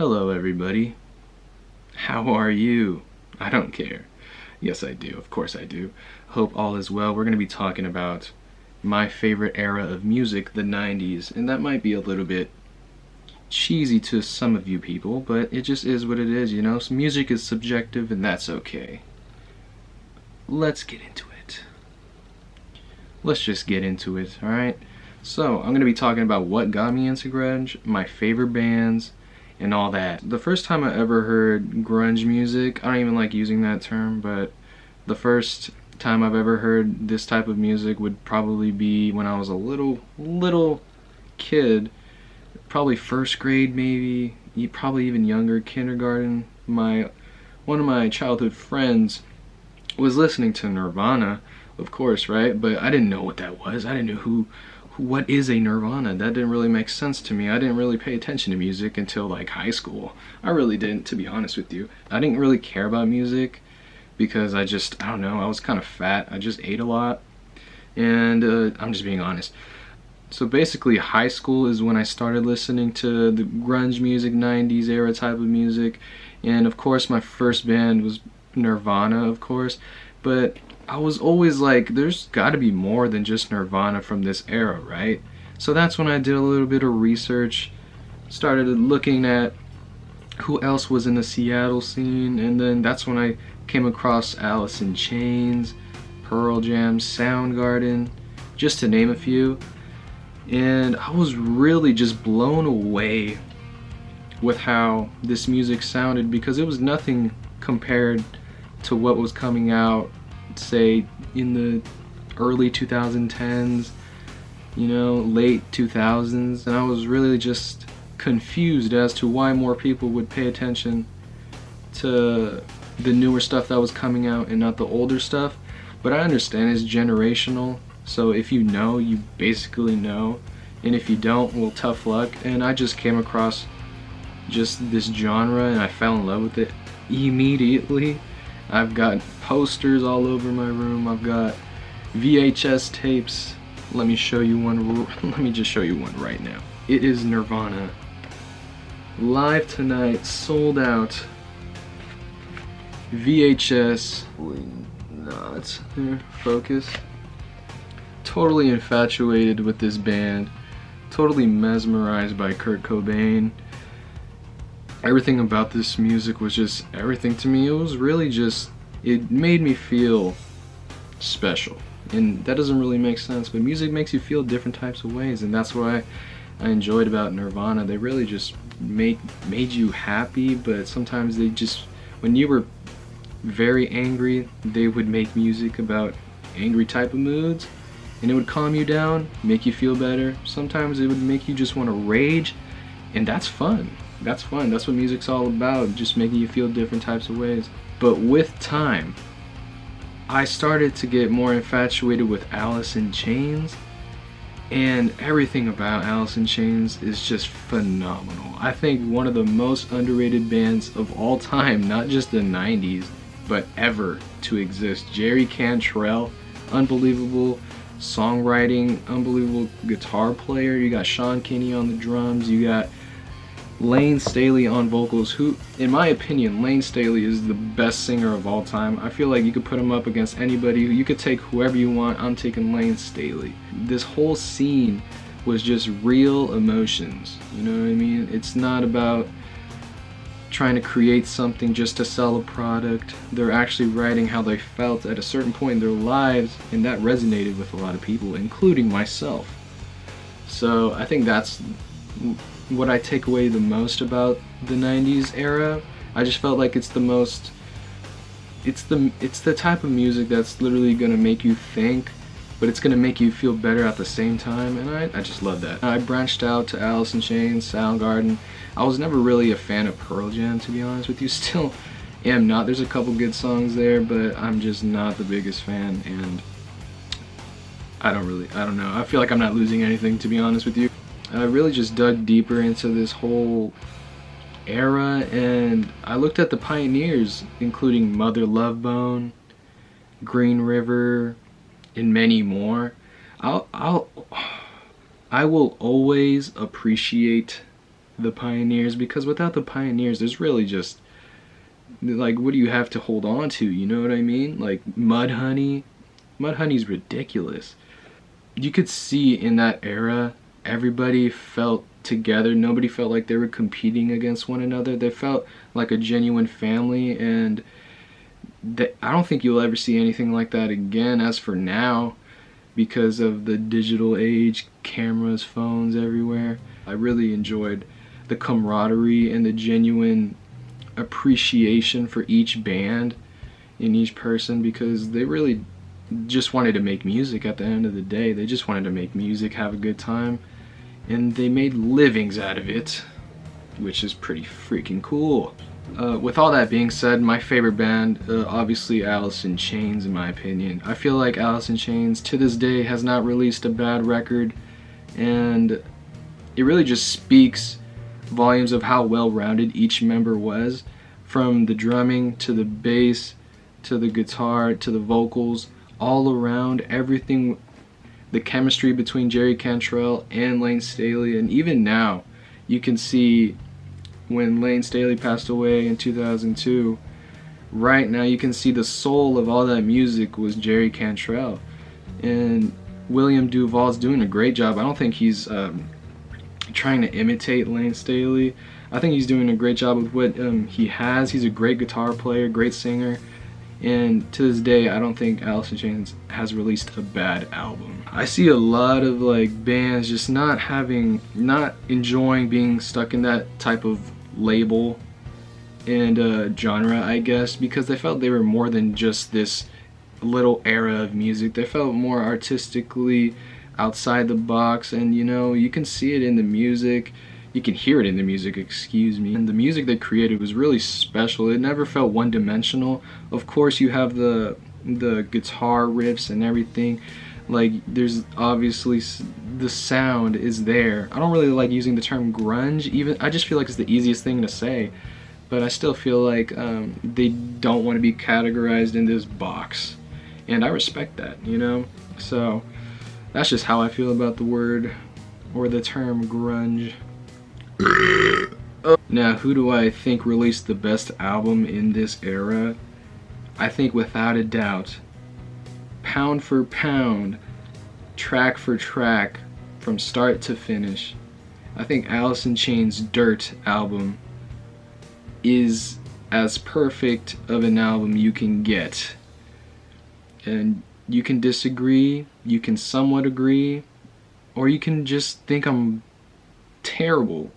Hello, everybody. How are you? I don't care. Yes, I do. Of course, I do. Hope all is well. We're going to be talking about my favorite era of music, the 90s, and that might be a little bit cheesy to some of you people, but it just is what it is, you know? So music is subjective, and that's okay. Let's get into it. Let's just get into it, alright? So, I'm going to be talking about what got me into grunge, my favorite bands, and all that. The first time I ever heard grunge music, I don't even like using that term, but the first time I've ever heard this type of music would probably be when I was a little kid, probably first grade maybe, probably even younger, kindergarten. One of my childhood friends was listening to Nirvana, of course, right? But I didn't know what that was. I didn't know what is a Nirvana. That didn't really make sense to me. I didn't really pay attention to music until like high school. I really didn't, to be honest with you. I didn't really care about music because I don't know, I was kind of fat. I just ate a lot, and I'm just being honest. So basically high school is when I started listening to the grunge music, 90s era type of music, and of course my first band was Nirvana, of course, but I was always like, there's got to be more than just Nirvana from this era, right? So that's when I did a little bit of research, started looking at who else was in the Seattle scene, and then that's when I came across Alice in Chains, Pearl Jam, Soundgarden, just to name a few. And I was really just blown away with how this music sounded, because it was nothing compared to what was coming out, say, in the early 2010s, you know, late 2000s, and I was really just confused as to why more people would pay attention to the newer stuff that was coming out and not the older stuff. But I understand it's generational, so if you know, you basically know, and if you don't, well, tough luck. And I just came across just this genre and I fell in love with it immediately. I've got posters all over my room. I've got VHS tapes. Let me show you one. Let me just show you one right now. It is Nirvana. Live tonight, sold out. VHS. Not there. Focus. Totally infatuated with this band. Totally mesmerized by Kurt Cobain. Everything about this music was just everything to me. It was really just, it made me feel special. And that doesn't really make sense, but music makes you feel different types of ways, and that's why I enjoyed about Nirvana. They really just made you happy, but sometimes they just, when you were very angry, they would make music about angry type of moods, and it would calm you down, make you feel better. Sometimes it would make you just want to rage, and that's fun. That's fun. That's what music's all about, just making you feel different types of ways. But with time, I started to get more infatuated with Alice in Chains, and everything about Alice in Chains is just phenomenal. I think one of the most underrated bands of all time, not just the 90s, but ever to exist. Jerry Cantrell, unbelievable songwriting, unbelievable guitar player. You got Sean Kinney on the drums, you got Lane Staley on vocals, who, in my opinion, Lane Staley is the best singer of all time. I feel like you could put him up against anybody. You could take whoever you want. I'm taking Lane Staley. This whole scene was just real emotions, you know what I mean? It's not about trying to create something just to sell a product. They're actually writing how they felt at a certain point in their lives, and that resonated with a lot of people, including myself. So I think that's what I take away the most about the 90s era. I just felt like it's the type of music that's literally gonna make you think, but it's gonna make you feel better at the same time, and I just love that. I branched out to Alice in Chains, Soundgarden. I was never really a fan of Pearl Jam, to be honest with you. Still am not. There's a couple good songs there, but I'm just not the biggest fan, and I don't know. I feel like I'm not losing anything, to be honest with you. I really just dug deeper into this whole era, and I looked at the pioneers, including Mother Love Bone, Green River, and many more. I will always appreciate the pioneers, because without the pioneers, there's really just, like, what do you have to hold on to, you know what I mean? Like, Mudhoney's ridiculous. You could see in that era, everybody felt together. Nobody felt like they were competing against one another. They felt like a genuine family, and I don't think you'll ever see anything like that again as for now, because of the digital age, cameras, phones everywhere. I really enjoyed the camaraderie and the genuine appreciation for each band and each person, because they really just wanted to make music at the end of the day. They just wanted to make music, have a good time, and they made livings out of it, which is pretty freaking cool. With all that being said, my favorite band, obviously Alice in Chains, in my opinion. I feel like Alice in Chains to this day has not released a bad record, and it really just speaks volumes of how well-rounded each member was, from the drumming to the bass to the guitar to the vocals, all around everything. The chemistry between Jerry Cantrell and Lane Staley, and even now you can see when Lane Staley passed away in 2002, right now you can see the soul of all that music was Jerry Cantrell. And William Duvall's doing a great job. I don't think he's trying to imitate Lane Staley. I think he's doing a great job with what he has. He's a great guitar player, great singer, and to this day I don't think Alice in Chains has released a bad album. I see a lot of like bands just not enjoying being stuck in that type of label and genre, I guess, because they felt they were more than just this little era of music. They felt more artistically outside the box, and you know, you can see it in the music, you can hear it in the music, excuse me. And the music they created was really special. It never felt one-dimensional. Of course you have the guitar riffs and everything, like there's obviously the sound is there. I don't really like using the term grunge, even I just feel like it's the easiest thing to say, but I still feel like they don't want to be categorized in this box, and I respect that, you know. So that's just how I feel about the word or the term grunge. Now, who do I think released the best album in this era? I think without a doubt, pound for pound, track for track, from start to finish, I think Alice in Chains' Dirt album is as perfect of an album you can get. And you can disagree, you can somewhat agree, or you can just think I'm terrible.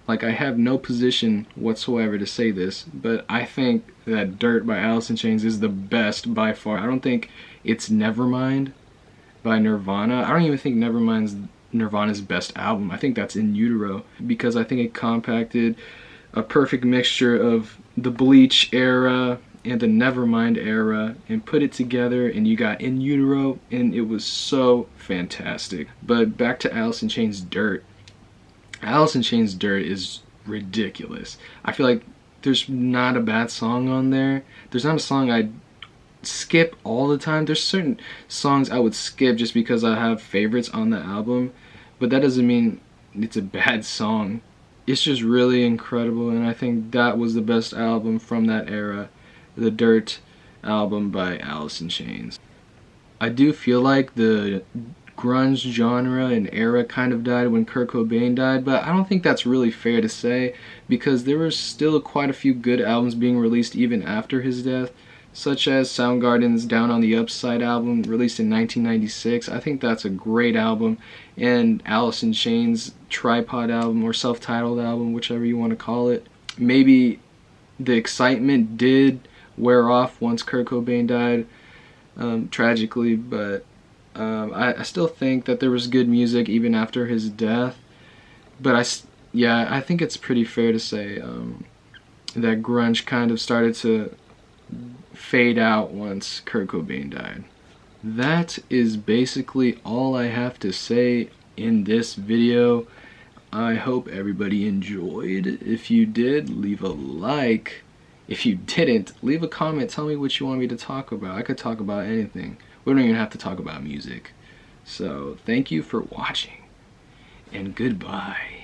Like, I have no position whatsoever to say this, but I think that Dirt by Alice in Chains is the best by far. I don't think it's Nevermind by Nirvana. I don't even think Nevermind's Nirvana's best album. I think that's In Utero, because I think it compacted a perfect mixture of the Bleach era and the Nevermind era and put it together, and you got In Utero, and it was so fantastic. But back to Alice in Chains' Dirt. Alice in Chains' Dirt is ridiculous. I feel like there's not a bad song on there. There's not a song I'd skip all the time. There's certain songs I would skip just because I have favorites on the album, but that doesn't mean it's a bad song. It's just really incredible, and I think that was the best album from that era, the Dirt album by Alice in Chains. I do feel like the grunge genre and era kind of died when Kurt Cobain died, but I don't think that's really fair to say, because there were still quite a few good albums being released even after his death, such as Soundgarden's Down on the Upside album, released in 1996. I think that's a great album, and Alice in Chains' Tripod album, or self-titled album, whichever you want to call it. Maybe the excitement did wear off once Kurt Cobain died, tragically, but I still think that there was good music even after his death. But I think it's pretty fair to say that grunge kind of started to fade out once Kurt Cobain died. That is basically all I have to say in this video. I hope everybody enjoyed. If you did, leave a like. If you didn't, leave a comment. Tell me what you want me to talk about. I could talk about anything. We don't even have to talk about music. So, thank you for watching, and goodbye.